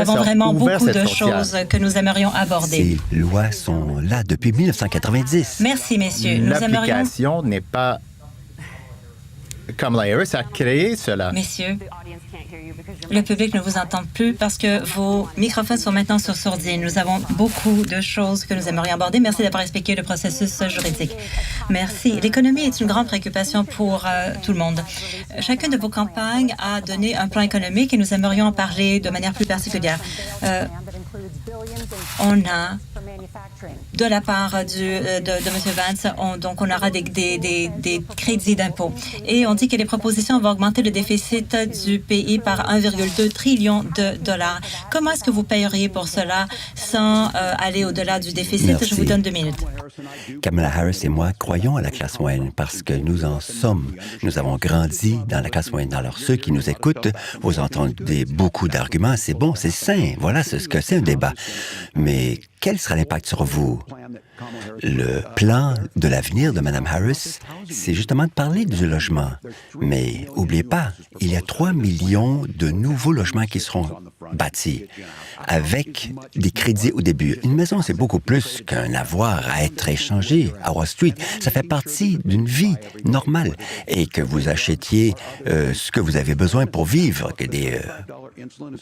avons vraiment ouvert beaucoup cette de frontière. choses que nous aimerions aborder. Ces lois sont là depuis 1990. Merci, messieurs. Nous aimerions... L'application n'est pas... Kamala Harris a créé cela. Messieurs, le public ne vous entend plus parce que vos microphones sont maintenant sur sourdine. Nous avons beaucoup de choses que nous aimerions aborder. Merci d'avoir expliqué le processus juridique. Merci. L'économie est une grande préoccupation pour tout le monde. Chacune de vos campagnes a donné un plan économique et nous aimerions en parler de manière plus particulière. On a, de la part de M. Vance, donc on aura des crédits d'impôt. Et on dit que les propositions vont augmenter le déficit du pays par 1,2 trillion de dollars. Comment est-ce que vous payeriez pour cela sans aller au-delà du déficit? Merci. Je vous donne 2 minutes. Kamala Harris et moi croyons à la classe moyenne parce que nous en sommes. Nous avons grandi dans la classe moyenne. Alors, ceux qui nous écoutent, vous entendez beaucoup d'arguments. C'est bon, c'est sain. Voilà ce que c'est un débat. Mais quel sera l'impact sur vous? Le plan de l'avenir de Mme Harris, c'est justement de parler du logement. Mais n'oubliez pas, il y a 3 millions de nouveaux logements qui seront bâtis avec des crédits au début. Une maison, c'est beaucoup plus qu'un avoir à être échangé à Wall Street. Ça fait partie d'une vie normale. Et que vous achetiez ce que vous avez besoin pour vivre, que des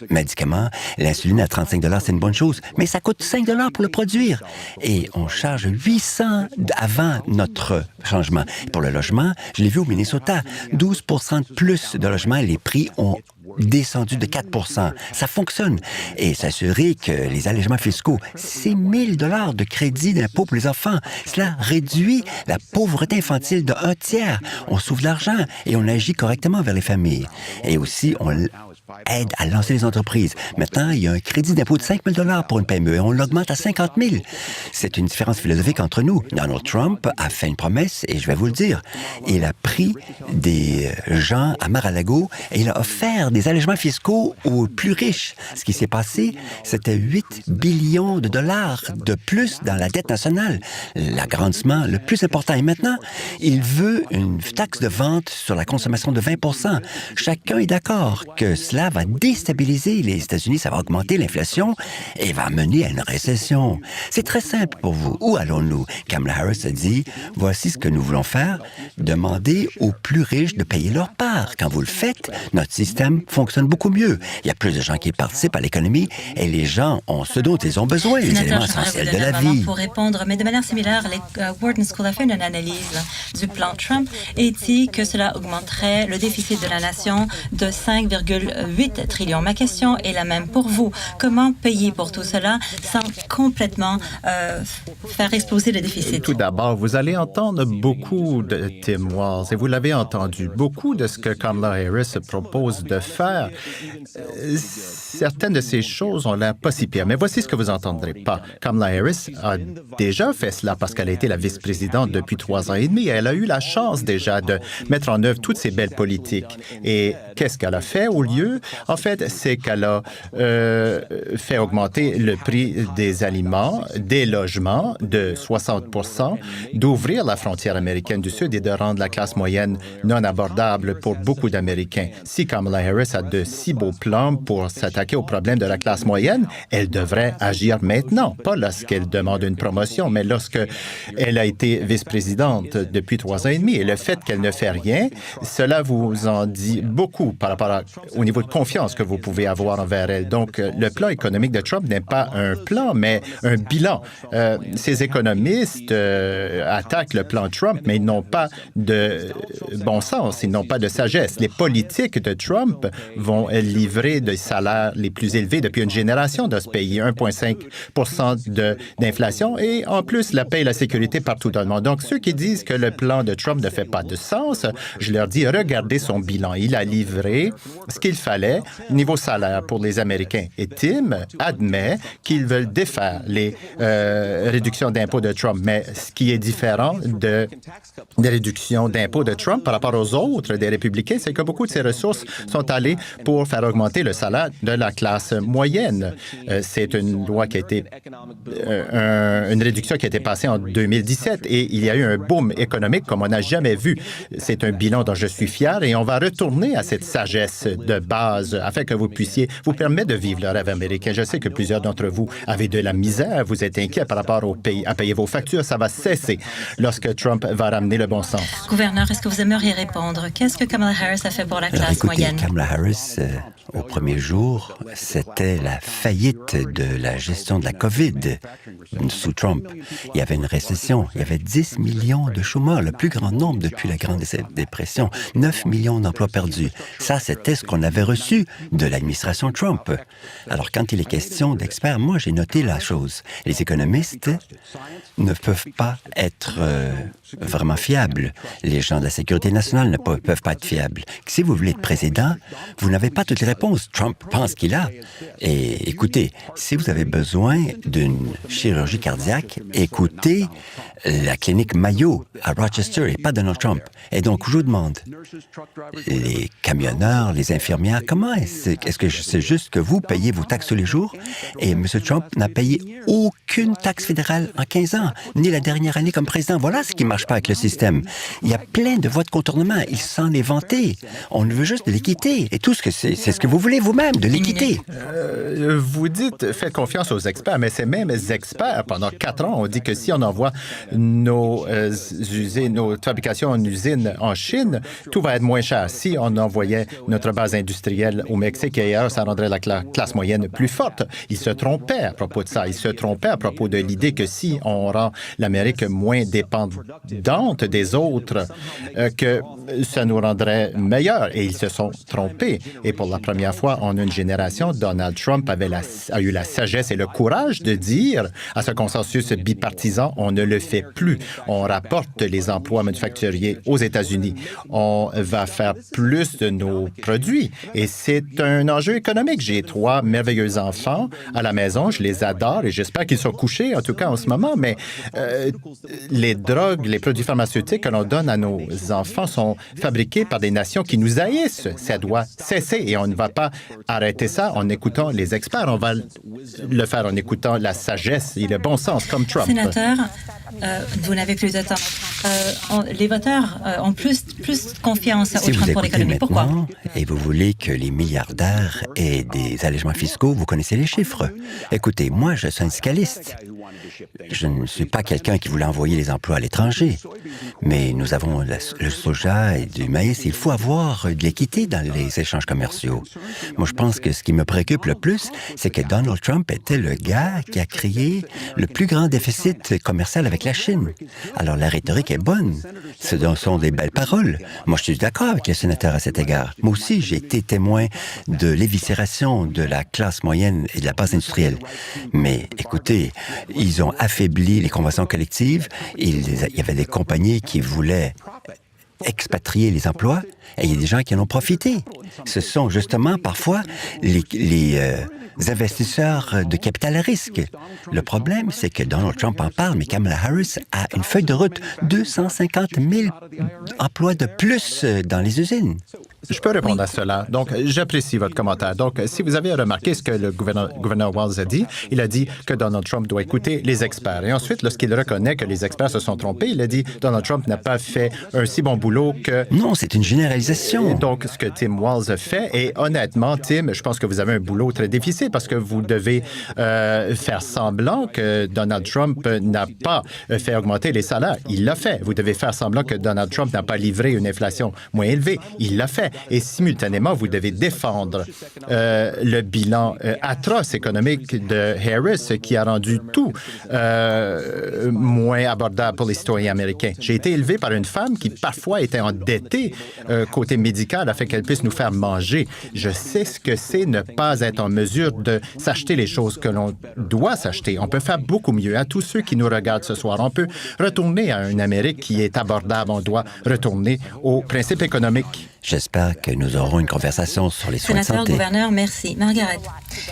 médicaments, l'insuline à 35 $, c'est une bonne chose, mais ça coûte 5 $ pour le produire. Et on charge 800 avant notre changement. Pour le logement, je l'ai vu au Minnesota, 12 de plus de logements, les prix ont descendu de 4 %. Ça fonctionne. Et s'assurer que les allègements fiscaux, c'est 1 000 $ de crédit d'impôt pour les enfants. Cela réduit la pauvreté infantile de 1/3. On sauve de l'argent et on agit correctement vers les familles. Et aussi, on aide à lancer les entreprises. Maintenant, il y a un crédit d'impôt de 5 000 $ pour une PME et on l'augmente à 50 000. C'est une différence philosophique entre nous. Donald Trump a fait une promesse et je vais vous le dire. Il a pris des gens à Mar-a-Lago et il a offert des allègements fiscaux aux plus riches. Ce qui s'est passé, c'était 8 billions de dollars de plus dans la dette nationale. L'agrandissement le plus important. Et maintenant, il veut une taxe de vente sur la consommation de 20 %. Chacun est d'accord que cela va déstabiliser les États-Unis, ça va augmenter l'inflation et va mener à une récession. C'est très simple pour vous. Où allons-nous? Kamala Harris a dit, voici ce que nous voulons faire, demander aux plus riches de payer leur part. Quand vous le faites, notre système fonctionne beaucoup mieux. Il y a plus de gens qui participent à l'économie et les gens ont ce dont ils ont besoin, les éléments essentiels de la vie. Pour répondre, mais de manière similaire, les Wharton School a fait une analyse du plan Trump et dit que cela augmenterait le déficit de la nation de 5,8 trillions. Ma question est la même pour vous. Comment payer pour tout cela sans complètement faire exploser le déficit? Tout d'abord, vous allez entendre beaucoup de Tim Walz, et vous l'avez entendu, beaucoup de ce que Kamala Harris propose de faire. Certaines de ces choses ont l'air pas si pires, mais voici ce que vous n'entendrez pas. Kamala Harris a déjà fait cela parce qu'elle a été la vice-présidente depuis 3 ans et demi. Elle a eu la chance déjà de mettre en œuvre toutes ces belles politiques. Et qu'est-ce qu'elle a fait au lieu? En fait, c'est qu'elle a fait augmenter le prix des aliments, des logements de 60 %, d'ouvrir la frontière américaine du Sud et de rendre la classe moyenne non abordable pour beaucoup d'Américains. Si Kamala Harris a de si beaux plans pour s'attaquer aux problèmes de la classe moyenne, elle devrait agir maintenant, pas lorsqu'elle demande une promotion, mais lorsqu'elle a été vice-présidente depuis 3 ans et demi. Et le fait qu'elle ne fait rien, cela vous en dit beaucoup par rapport au niveau de confiance que vous pouvez avoir envers elle. Donc, le plan économique de Trump n'est pas un plan, mais un bilan. Ces économistes attaquent le plan Trump, mais ils n'ont pas de bon sens, ils n'ont pas de sagesse. Les politiques de Trump vont livrer des salaires les plus élevés depuis une génération dans ce pays, 1,5 % d'inflation, et en plus, la paix et la sécurité partout dans le monde. Donc, ceux qui disent que le plan de Trump ne fait pas de sens, je leur dis, regardez son bilan. Il a livré ce qu'il fallait niveau salaire pour les Américains. Et Tim admet qu'ils veulent défaire les réductions d'impôts de Trump. Mais ce qui est différent des réductions d'impôts de Trump par rapport aux autres des républicains, c'est que beaucoup de ces ressources sont allées pour faire augmenter le salaire de la classe moyenne. C'est une loi qui a été une réduction qui a été passée en 2017 et il y a eu un boom économique comme on n'a jamais vu. C'est un bilan dont je suis fier et on va retourner à cette sagesse de base base afin que vous puissiez vous permettre de vivre le rêve américain. Je sais que plusieurs d'entre vous avez de la misère, vous êtes inquiets par rapport au pays, à payer vos factures. Ça va cesser lorsque Trump va ramener le bon sens. Gouverneur, est-ce que vous aimeriez répondre? Qu'est-ce que Kamala Harris a fait pour la classe moyenne? Kamala Harris, au premier jour, c'était la faillite de la gestion de la COVID sous Trump. Il y avait une récession. Il y avait 10 millions de chômeurs, le plus grand nombre depuis la Grande Dépression. 9 millions d'emplois perdus. Ça, c'était ce qu'on avait reçu de l'administration Trump. Alors, quand il est question d'experts, moi, j'ai noté la chose. Les économistes ne peuvent pas être vraiment fiables. Les gens de la sécurité nationale ne peuvent pas être fiables. Si vous voulez être président, vous n'avez pas toutes les réponses. Trump pense qu'il a. Et écoutez, si vous avez besoin d'une chirurgie cardiaque, écoutez la clinique Mayo à Rochester et pas Donald Trump. Et donc, je vous demande, les camionneurs, les infirmières, comment est-ce que c'est juste que vous payez vos taxes tous les jours? Et M. Trump n'a payé aucune taxe fédérale en 15 ans, ni la dernière année comme président. Voilà ce qui ne marche pas avec le système. Il y a plein de voies de contournement. Il s'en est vanté. On veut juste de l'équité. Et tout ce que c'est ce que vous voulez vous-même, de l'équité. Vous dites, faites confiance aux experts, mais ces mêmes experts, pendant 4 ans, ont dit que si on envoie nos fabrications en usine en Chine, tout va être moins cher. Si on envoyait notre base industrielle au Mexique et ailleurs, ça rendrait la classe moyenne plus forte. Ils se trompaient à propos de ça. Ils se trompaient à propos de l'idée que si on rend l'Amérique moins dépendante des autres, que ça nous rendrait meilleurs. Et ils se sont trompés. Et pour la première fois en une génération, Donald Trump a eu la sagesse et le courage de dire à ce consensus bipartisan, on ne le fait plus. On rapporte les emplois manufacturiers aux États-Unis. On va faire plus de nos produits. Et c'est un enjeu économique. J'ai 3 merveilleux enfants à la maison. Je les adore et j'espère qu'ils sont couchés, en tout cas en ce moment. Mais les drogues, les produits pharmaceutiques que l'on donne à nos enfants sont fabriqués par des nations qui nous haïssent. Ça doit cesser et on ne va pas arrêter ça en écoutant les experts. On va le faire en écoutant la sagesse et le bon sens, comme Trump. Sénateur, vous n'avez plus de temps. Les voteurs ont plus confiance au Trump pour l'économie. Pourquoi? Et vous voulez que les milliardaires aient des allègements fiscaux, vous connaissez les chiffres. Écoutez, moi, je suis syndicaliste. Je ne suis pas quelqu'un qui voulait envoyer les emplois à l'étranger. Mais nous avons le soja et du maïs. Il faut avoir de l'équité dans les échanges commerciaux. Moi, je pense que ce qui me préoccupe le plus, c'est que Donald Trump était le gars qui a créé le plus grand déficit commercial avec la Chine. Alors, la rhétorique est bonne. Ce sont des belles paroles. Moi, je suis d'accord avec les sénateurs à cet égard. Moi aussi, j'ai été témoin de l'éviscération de la classe moyenne et de la base industrielle. Mais écoutez, ils ont affaibli les conventions collectives. Il y avait des compagnies qui voulaient expatrier les emplois et il y a des gens qui en ont profité. Ce sont justement parfois les investisseurs de capital à risque. Le problème, c'est que Donald Trump en parle, mais Kamala Harris a une feuille de route, 250 000 emplois de plus dans les usines. Je peux répondre à cela. Donc, j'apprécie votre commentaire. Donc, si vous avez remarqué ce que le gouverneur Walz a dit que Donald Trump doit écouter les experts. Et ensuite, lorsqu'il reconnaît que les experts se sont trompés, il a dit Donald Trump n'a pas fait un si bon boulot que... Non, c'est une généralisation. Donc, ce que Tim Walz fait, et honnêtement, Tim, je pense que vous avez un boulot très difficile parce que vous devez faire semblant que Donald Trump n'a pas fait augmenter les salaires. Il l'a fait. Vous devez faire semblant que Donald Trump n'a pas livré une inflation moins élevée. Il l'a fait. Et simultanément, vous devez défendre le bilan atroce économique de Harris qui a rendu tout moins abordable pour les citoyens américains. J'ai été élevé par une femme qui parfois était endettée côté médical afin qu'elle puisse nous faire manger. Je sais ce que c'est ne pas être en mesure de s'acheter les choses que l'on doit s'acheter. On peut faire beaucoup mieux. À tous ceux qui nous regardent ce soir, on peut retourner à une Amérique qui est abordable. On doit retourner aux principes économiques. J'espère que nous aurons une conversation sur les soins de santé. Sénateur, gouverneur, merci. Margaret.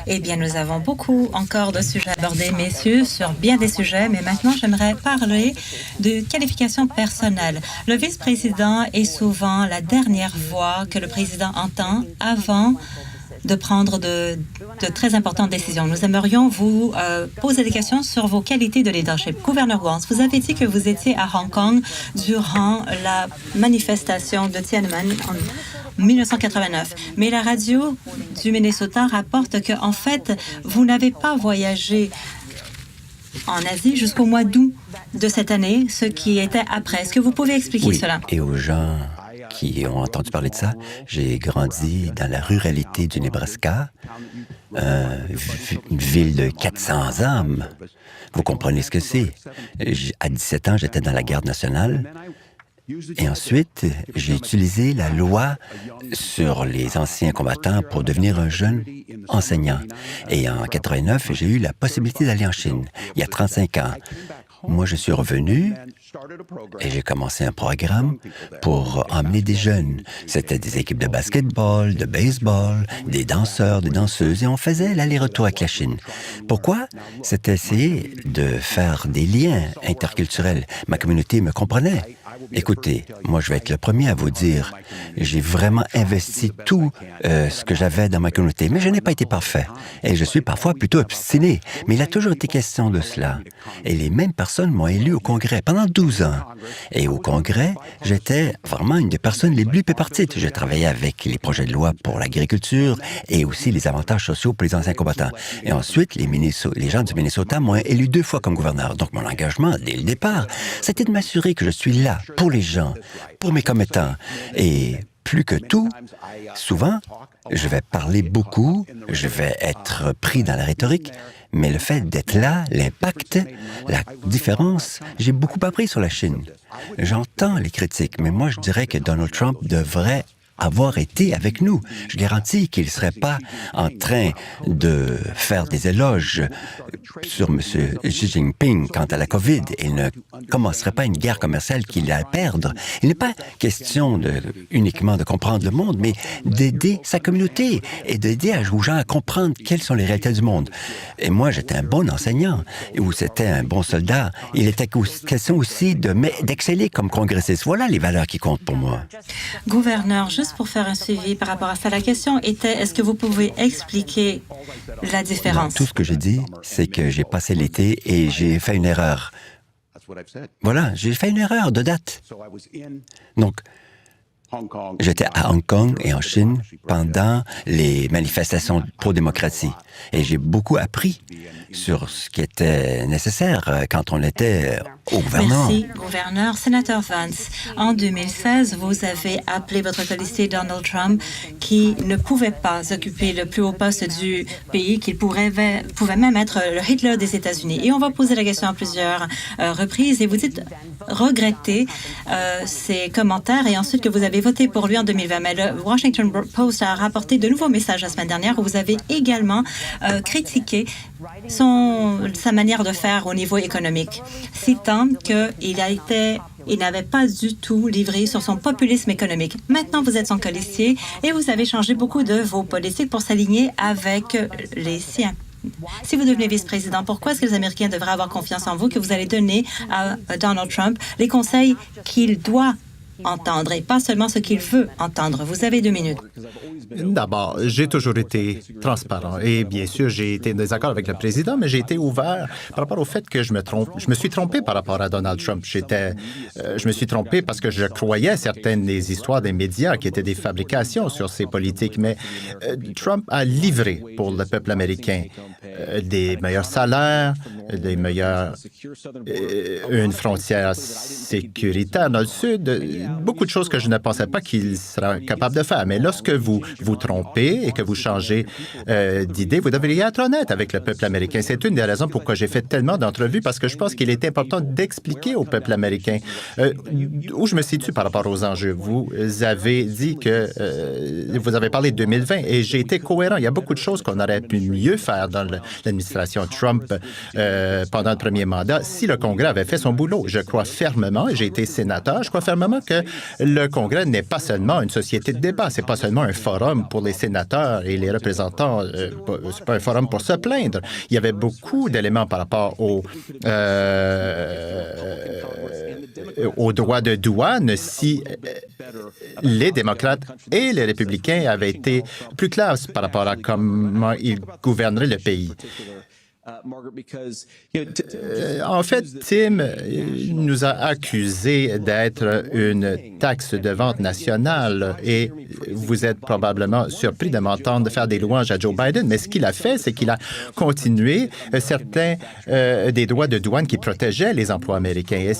Eh bien, nous avons beaucoup encore de sujets abordés, messieurs, sur bien des sujets, mais maintenant, j'aimerais parler de qualifications personnelles. Le vice-président est souvent la dernière voix que le président entend avant de prendre de très importantes décisions. Nous aimerions vous poser des questions sur vos qualités de leadership. Gouverneur Walz, vous avez dit que vous étiez à Hong Kong durant la manifestation de Tiananmen 1989. Mais la radio du Minnesota rapporte qu'en fait, vous n'avez pas voyagé en Asie jusqu'au mois d'août de cette année, ce qui était après. Est-ce que vous pouvez expliquer cela? Et aux gens qui ont entendu parler de ça, j'ai grandi dans la ruralité du Nebraska, une ville de 400 âmes. Vous comprenez ce que c'est. À 17 ans, j'étais dans la garde nationale. Et ensuite, j'ai utilisé la loi sur les anciens combattants pour devenir un jeune enseignant. Et en 89, j'ai eu la possibilité d'aller en Chine, il y a 35 ans. Moi, je suis revenu et j'ai commencé un programme pour emmener des jeunes. C'était des équipes de basketball, de baseball, des danseurs, des danseuses, et on faisait l'aller-retour avec la Chine. Pourquoi? C'était essayer de faire des liens interculturels. Ma communauté me comprenait. Écoutez, moi, je vais être le premier à vous dire, j'ai vraiment investi tout ce que j'avais dans ma communauté, mais je n'ai pas été parfait. Et je suis parfois plutôt obstiné, mais il a toujours été question de cela. Et les mêmes personnes m'ont élu au Congrès pendant 12 ans. Et au Congrès, j'étais vraiment une des personnes les plus bipartites. Je travaillais avec les projets de loi pour l'agriculture et aussi les avantages sociaux pour les anciens combattants. Et ensuite, les gens du Minnesota m'ont élu 2 fois comme gouverneur. Donc, mon engagement, dès le départ, c'était de m'assurer que je suis là pour les gens, pour mes commettants. Et plus que tout, souvent, je vais parler beaucoup, je vais être pris dans la rhétorique, mais le fait d'être là, l'impact, la différence, j'ai beaucoup appris sur la Chine. J'entends les critiques, mais moi, je dirais que Donald Trump devrait avoir été avec nous. Je garantis qu'il ne serait pas en train de faire des éloges sur M. Xi Jinping quant à la COVID. Il ne commencerait pas une guerre commerciale qu'il a à perdre. Il n'est pas question uniquement de comprendre le monde, mais d'aider sa communauté et d'aider aux gens à comprendre quelles sont les réalités du monde. Et moi, j'étais un bon enseignant, ou c'était un bon soldat. Il était question aussi d'exceller comme congressiste. Voilà les valeurs qui comptent pour moi. Gouverneur, juste pour faire un suivi par rapport à ça, la question était, est-ce que vous pouvez expliquer la différence? Tout ce que j'ai dit, c'est que j'ai passé l'été et j'ai fait une erreur. Voilà, j'ai fait une erreur de date. Donc, j'étais à Hong Kong et en Chine pendant les manifestations pro-démocratie. Et j'ai beaucoup appris sur ce qui était nécessaire quand on était au gouvernement. Merci, gouverneur. Sénateur Vance, en 2016, vous avez appelé votre colistier Donald Trump qui ne pouvait pas occuper le plus haut poste du pays, qu'il pouvait même être le Hitler des États-Unis. Et on va poser la question à plusieurs reprises. Et vous dites regretter ces commentaires et ensuite que vous avez voté pour lui en 2020. Mais le Washington Post a rapporté de nouveaux messages la semaine dernière où vous avez également critiqué sa manière de faire au niveau économique, citant qu'il n'avait pas du tout livré sur son populisme économique. Maintenant, vous êtes son colistier et vous avez changé beaucoup de vos politiques pour s'aligner avec les siens. Si vous devenez vice-président, pourquoi est-ce que les Américains devraient avoir confiance en vous que vous allez donner à Donald Trump les conseils qu'il doit entendre et pas seulement ce qu'il veut entendre? Vous avez 2 minutes. D'abord, j'ai toujours été transparent et bien sûr, j'ai été en désaccord avec le président, mais j'ai été ouvert par rapport au fait que je me suis trompé par rapport à Donald Trump. Je me suis trompé parce que je croyais certaines des histoires des médias qui étaient des fabrications sur ses politiques, mais Trump a livré pour le peuple américain des meilleurs salaires, une frontière sécuritaire dans le Sud, beaucoup de choses que je ne pensais pas qu'il sera capable de faire. Mais lorsque vous vous trompez et que vous changez d'idée, vous devriez être honnête avec le peuple américain. C'est une des raisons pourquoi j'ai fait tellement d'entrevues, parce que je pense qu'il est important d'expliquer au peuple américain où je me situe par rapport aux enjeux. Vous avez dit que vous avez parlé de 2020 et j'ai été cohérent. Il y a beaucoup de choses qu'on aurait pu mieux faire dans l'administration Trump pendant le premier mandat si le Congrès avait fait son boulot. Je crois fermement, et j'ai été sénateur, je crois fermement que le Congrès n'est pas seulement une société de débat, c'est pas seulement un forum pour les sénateurs et les représentants, c'est pas un forum pour se plaindre. Il y avait beaucoup d'éléments par rapport aux droits de douane si les démocrates et les républicains avaient été plus clairs par rapport à comment ils gouverneraient le pays. En fait, Tim nous a accusés d'être une taxe de vente nationale et vous êtes probablement surpris de m'entendre faire des louanges à Joe Biden, mais ce qu'il a fait, c'est qu'il a continué certains des droits de douane qui protégeaient les emplois américains. Et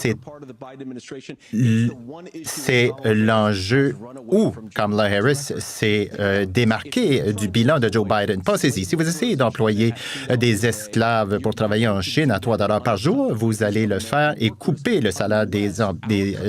c'est l'enjeu où Kamala Harris s'est démarquée du bilan de Joe Biden. Pensez-y, si vous essayez d'employer des esclaves pour travailler en Chine à 3 $ par jour, vous allez le faire et couper le salaire des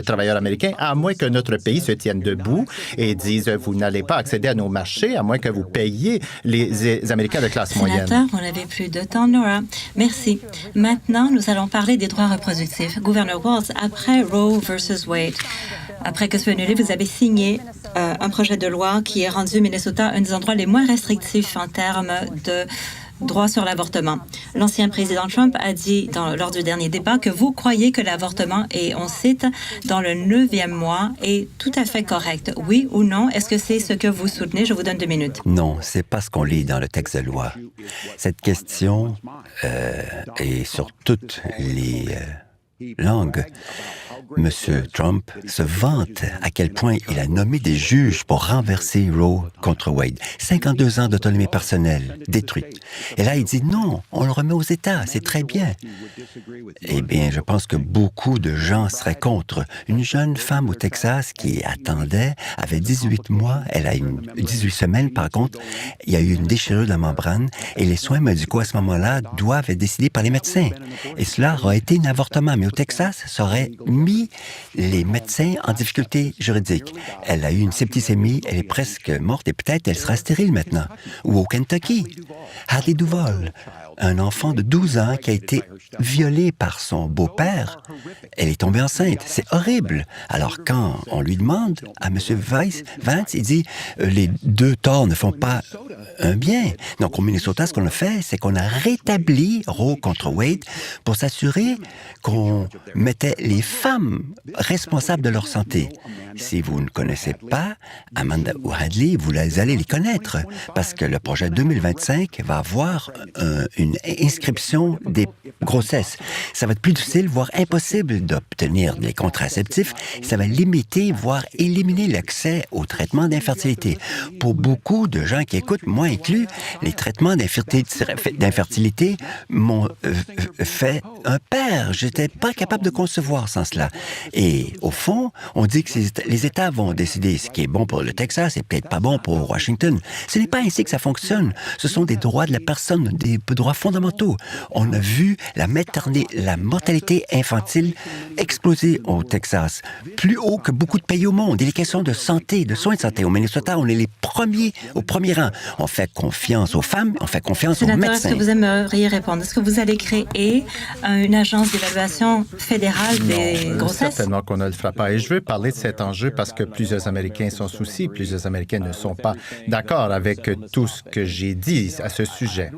travailleurs américains, à moins que notre pays se tienne debout et dise vous n'allez pas accéder à nos marchés, à moins que vous payiez les Américains de classe moyenne. Sénateur, on n'avait plus de temps, Nora. Merci. Maintenant, nous allons parler des droits reproductifs. Gouverneur Walz, après Roe versus Wade, après que ce soit annulé, vous avez signé un projet de loi qui a rendu Minnesota un des endroits les moins restrictifs en termes de droit sur l'avortement. L'ancien président Trump a dit lors du dernier débat que vous croyez que l'avortement est, on cite, dans le 9e mois est tout à fait correct. Oui ou non? Est-ce que c'est ce que vous soutenez? Je vous donne 2 minutes. Non, c'est pas ce qu'on lit dans le texte de loi. Cette question est sur toutes les langues. M. Trump se vante à quel point il a nommé des juges pour renverser Roe contre Wade. 52 ans d'autonomie personnelle détruite. Et là, il dit non, on le remet aux États, c'est très bien. Eh bien, je pense que beaucoup de gens seraient contre. Une jeune femme au Texas qui attendait, avait 18 mois, elle a 18 semaines par contre, il y a eu une déchirure de la membrane et les soins médicaux à ce moment-là doivent être décidés par les médecins. Et cela aurait été un avortement, mais au Texas, ça aurait mis les médecins en difficulté juridique. Elle a eu une septicémie, elle est presque morte et peut-être elle sera stérile maintenant. Ou au Kentucky, Hattie Duvall, un enfant de 12 ans qui a été violé par son beau-père. Elle est tombée enceinte. C'est horrible. Alors, quand on lui demande à M. Vance, il dit les deux torts ne font pas un bien. Donc, au Minnesota, ce qu'on a fait, c'est qu'on a rétabli Roe contre Wade pour s'assurer qu'on mettait les femmes responsables de leur santé. Si vous ne connaissez pas Amanda ou Hadley, vous allez les connaître parce que le projet 2025 va avoir une inscription des grossesses. Ça va être plus difficile, voire impossible d'obtenir des contraceptifs. Ça va limiter, voire éliminer l'accès aux traitements d'infertilité. Pour beaucoup de gens qui écoutent, moi inclus, les traitements d'infertilité m'ont fait un père. J'étais pas capable de concevoir sans cela. Et au fond, on dit que les États vont décider ce qui est bon pour le Texas et peut-être pas bon pour Washington. Ce n'est pas ainsi que ça fonctionne. Ce sont des droits de la personne, des droits fondamentaux. On a vu la mortalité infantile exploser au Texas, plus haut que beaucoup de pays au monde. Il est question de santé, de soins de santé. Au Minnesota, on est les premiers au premier rang. On fait confiance aux femmes, on fait confiance aux médecins. Est-ce que vous aimeriez répondre? Est-ce que vous allez créer une agence d'évaluation fédérale des grossesses? Certainement qu'on ne le fera pas. Et je veux parler de cet enjeu parce que plusieurs Américains sont soucis, plusieurs Américains ne sont pas d'accord avec tout ce que j'ai dit à ce sujet.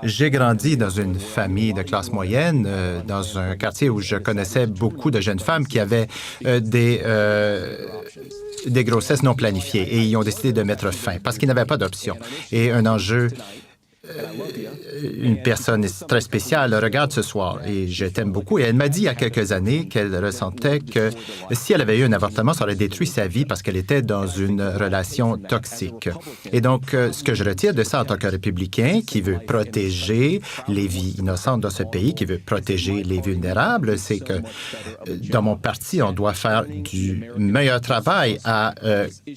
J'ai grandi dans une famille de classe moyenne, dans un quartier où je connaissais beaucoup de jeunes femmes qui avaient des grossesses non planifiées et ils ont décidé de mettre fin parce qu'ils n'avaient pas d'option. Et un enjeu... une personne très spéciale regarde ce soir et je t'aime beaucoup. Et elle m'a dit il y a quelques années qu'elle ressentait que si elle avait eu un avortement, ça aurait détruit sa vie parce qu'elle était dans une relation toxique. Et donc, ce que je retire de ça en tant que républicain qui veut protéger les vies innocentes dans ce pays, qui veut protéger les vulnérables, c'est que dans mon parti, on doit faire du meilleur travail à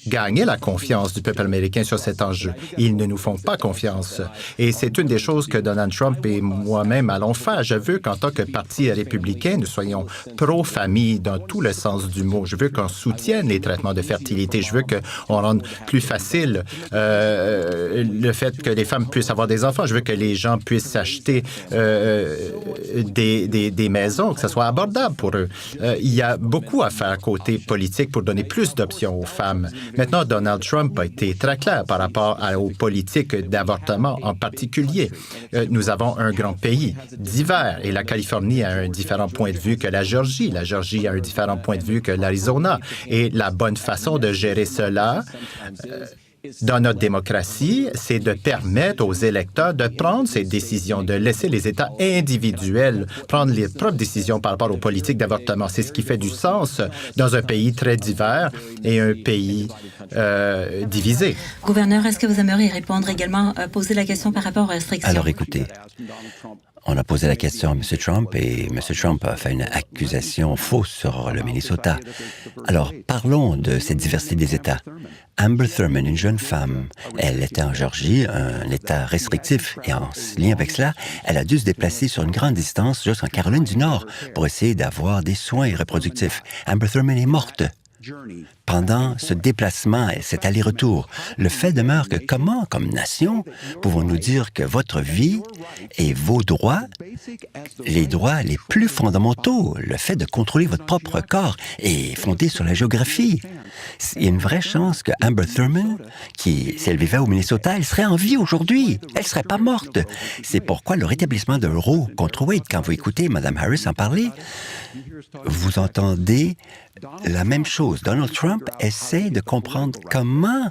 gagner la confiance du peuple américain sur cet enjeu. Ils ne nous font pas confiance. Et c'est une des choses que Donald Trump et moi-même allons faire. Je veux qu'en tant que parti républicain, nous soyons pro-famille dans tout le sens du mot. Je veux qu'on soutienne les traitements de fertilité. Je veux qu'on rende plus facile le fait que les femmes puissent avoir des enfants. Je veux que les gens puissent acheter des maisons, que ce soit abordable pour eux. Il y a beaucoup à faire côté politique pour donner plus d'options aux femmes. Maintenant, Donald Trump a été très clair par rapport aux politiques d'avortement en particulier. Nous avons un grand pays divers et la Californie a un différent point de vue que la Géorgie. La Géorgie a un différent point de vue que l'Arizona. Et la bonne façon de gérer cela, dans notre démocratie, c'est de permettre aux électeurs de prendre ces décisions, de laisser les États individuels prendre les propres décisions par rapport aux politiques d'avortement. C'est ce qui fait du sens dans un pays très divers et un pays divisé. Gouverneur, est-ce que vous aimeriez répondre également, poser la question par rapport aux restrictions? Alors écoutez, on a posé la question à M. Trump et M. Trump a fait une accusation fausse sur le Minnesota. Alors, parlons de cette diversité des États. Amber Thurman, une jeune femme, elle était en Géorgie, un État restrictif, et en lien avec cela, elle a dû se déplacer sur une grande distance jusqu'en Caroline du Nord pour essayer d'avoir des soins reproductifs. Amber Thurman est morte pendant ce déplacement et cet aller-retour. Le fait demeure que comment, comme nation, pouvons-nous dire que votre vie et vos droits, les droits les plus fondamentaux, le fait de contrôler votre propre corps, est fondé sur la géographie? Il y a une vraie chance que Amber Thurman, si elle vivait au Minnesota, elle serait en vie aujourd'hui. Elle ne serait pas morte. C'est pourquoi le rétablissement de Roe contre Wade, quand vous écoutez Mme Harris en parler, vous entendez la même chose. Donald Trump essaie de comprendre comment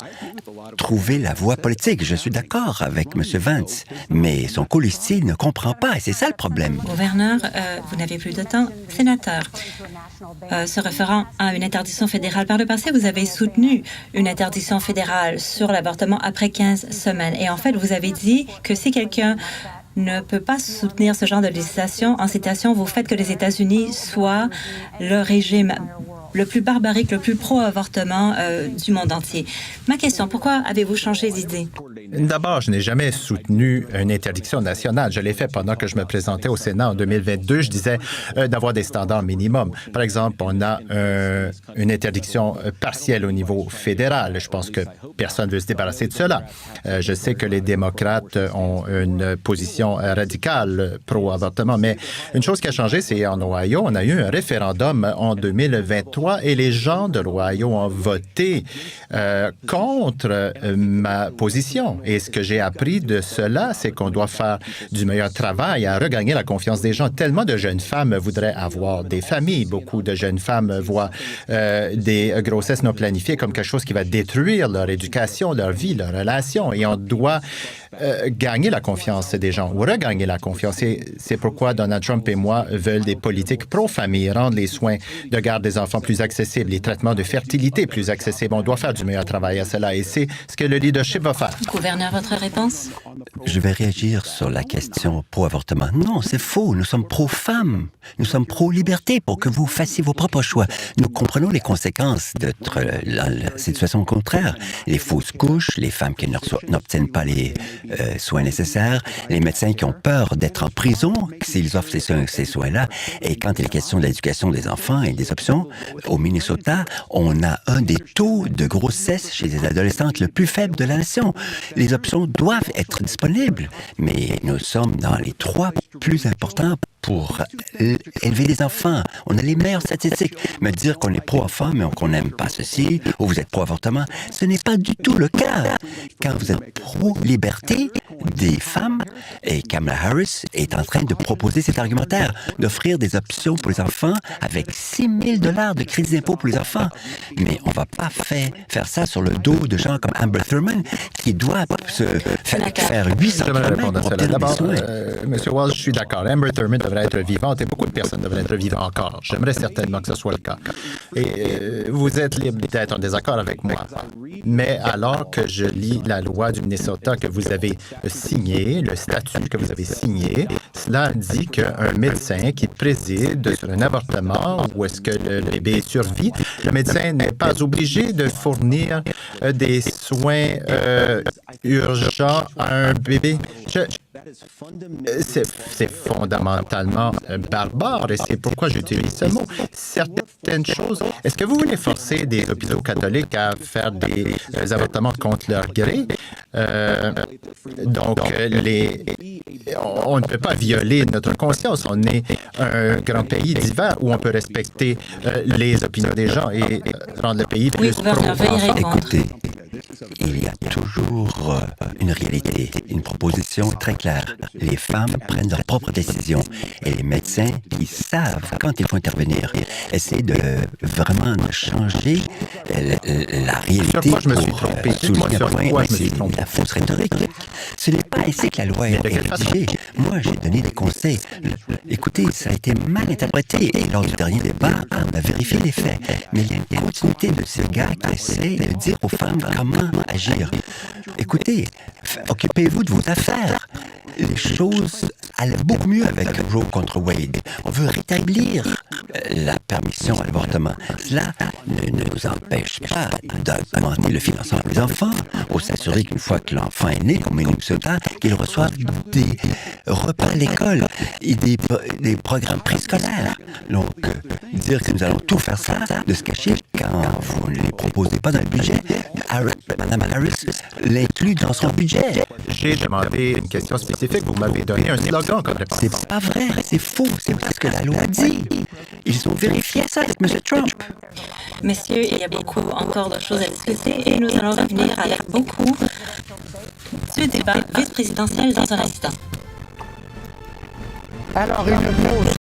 trouver la voie politique. Je suis d'accord avec M. Vance, mais son colistier ne comprend pas et c'est ça le problème. Gouverneur, vous n'avez plus de temps. Sénateur, se référant à une interdiction fédérale, par le passé, vous avez soutenu une interdiction fédérale sur l'avortement après 15 semaines. Et en fait, vous avez dit que si quelqu'un ne peut pas soutenir ce genre de législation, en citation, vous faites que les États-Unis soient le régime le plus barbarique, le plus pro-avortement du monde entier. Ma question, pourquoi avez-vous changé d'idée? D'abord, je n'ai jamais soutenu une interdiction nationale. Je l'ai fait pendant que je me présentais au Sénat en 2022. Je disais d'avoir des standards minimums. Par exemple, on a une interdiction partielle au niveau fédéral. Je pense que personne ne veut se débarrasser de cela. Je sais que les démocrates ont une position radicale pro-avortement, mais une chose qui a changé, c'est en Ohio, on a eu un référendum en 2023 et les gens de l'Ohio ont voté contre ma position. Et ce que j'ai appris de cela, c'est qu'on doit faire du meilleur travail à regagner la confiance des gens. Tellement de jeunes femmes voudraient avoir des familles. Beaucoup de jeunes femmes voient des grossesses non planifiées comme quelque chose qui va détruire leur éducation, leur vie, leurs relations. Et on doit gagner la confiance des gens ou regagner la confiance. Et c'est pourquoi Donald Trump et moi veulent des politiques pro-famille, rendre les soins de garde des enfants plus accessibles, les traitements de fertilité plus accessibles. On doit faire du meilleur travail à cela et c'est ce que le leadership va faire. Gouverneur, votre réponse? Je vais réagir sur la question pro-avortement. Non, c'est faux. Nous sommes pro-femmes. Nous sommes pro-liberté pour que vous fassiez vos propres choix. Nous comprenons les conséquences de la situation contraire. Les fausses couches, les femmes qui n'obtiennent pas les soins nécessaires, les médecins qui ont peur d'être en prison s'ils offrent ces soins-là. Et quand il est question de l'éducation des enfants et des options, au Minnesota, on a un des taux de grossesse chez les adolescentes le plus faible de la nation. Les options doivent être disponibles, mais nous sommes dans les 3 plus importants pour élever les enfants. On a les meilleures statistiques. Me dire qu'on est pro-enfant, mais qu'on n'aime pas ceci, ou vous êtes pro-avortement, ce n'est pas du tout le cas. Quand vous êtes pro-liberté des femmes, et Kamala Harris est en train de proposer cet argumentaire, d'offrir des options pour les enfants avec 6 000 $ de crédit d'impôt pour les enfants. Mais on ne va pas faire ça sur le dos de gens comme Amber Thurman, qui doit se faire 800 km pour obtenir des soins. M. Walz, je suis d'accord. Amber Thurman devrait être vivante et beaucoup de personnes devraient être vivantes encore. J'aimerais certainement que ce soit le cas. Et vous êtes libre d'être en désaccord avec moi. Mais alors que je lis la loi du Minnesota que vous avez signée, le statut que vous avez signé, cela dit qu'un médecin qui préside sur un avortement où est-ce que le bébé survit, le médecin n'est pas obligé de fournir des soins urgents à un bébé. C'est fondamentalement barbare et c'est pourquoi j'utilise ce mot. Certaines choses... Est-ce que vous voulez forcer des hôpitaux catholiques à faire des avortements contre leur gré? Donc, on ne peut pas violer notre conscience. On est un grand pays divers où on peut respecter les opinions des gens et rendre le pays plus pro-enfant. Écoutez, il y a toujours une réalité, une proposition très claire. Les femmes prennent leurs propres décisions et les médecins qui savent quand il faut intervenir essaient de vraiment de changer la réalité Sur quoi je me suis trompé? Dites-moi sur quoi je me suis trompé. la fausse rhétorique. Ce n'est pas ainsi que la loi est rédigée. Moi, j'ai donné des conseils. Écoutez, ça a été mal interprété et lors du dernier débat, on a vérifié les faits. Mais il y a une continuité de ces gars qui essaient de dire aux femmes comment agir. Écoutez, occupez-vous de vos affaires. Les choses allaient beaucoup mieux avec Roe contre Wade. On veut rétablir la permission à l'avortement. Cela ne nous empêche pas d'augmenter le financement des enfants, ou s'assurer qu'une fois que l'enfant est né, comme Minnesota, qu'il reçoive des repas à l'école et des programmes préscolaires. Donc, dire que nous allons tout faire ça, de se cacher quand vous ne les proposez pas dans le budget, Mme Harris l'inclut dans son budget. J'ai demandé une question spécifique. Vous m'avez donné un slogan comme réponse. C'est pas vrai, c'est faux, c'est pas ce que la loi dit. Ils ont vérifié ça avec M. Trump. Messieurs, il y a beaucoup encore de choses à discuter et nous allons revenir avec beaucoup du débat vice-présidentiel dans un instant. Alors, une pause